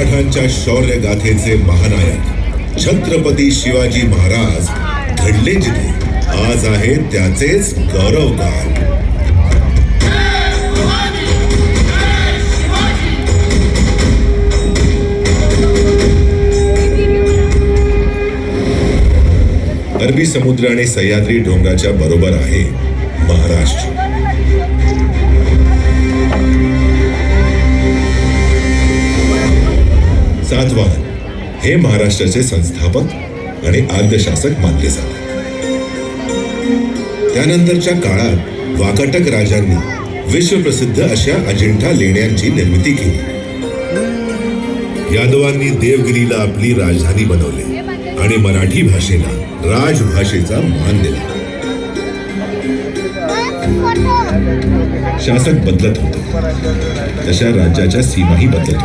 मराठांच्या शौर्य गाथेचे महानायक छत्रपती शिवाजी महाराज घडले जिथे, आज आहे त्याचेच गौरवगान. अरबी समुद्र आणि सह्याद्री डोंगराच्या बरोबर आहे महाराष्ट्र. सातवाहन हे महाराष्ट्राचे संस्थापक आणि आद्यशासक मानले जातात. त्यानंतरच्या काळात वाकाटक राजांनी विश्वप्रसिद्ध अशा अजिंठा लेण्यांची निर्मिती केली. यादवांनी देवगिरीला आपली राजधानी बनवली आणि मराठी भाषेला राजभाषेचा मान दिला. शासक बदलत होते, तशा राज्याच्या सीमाही बदलत होत्या.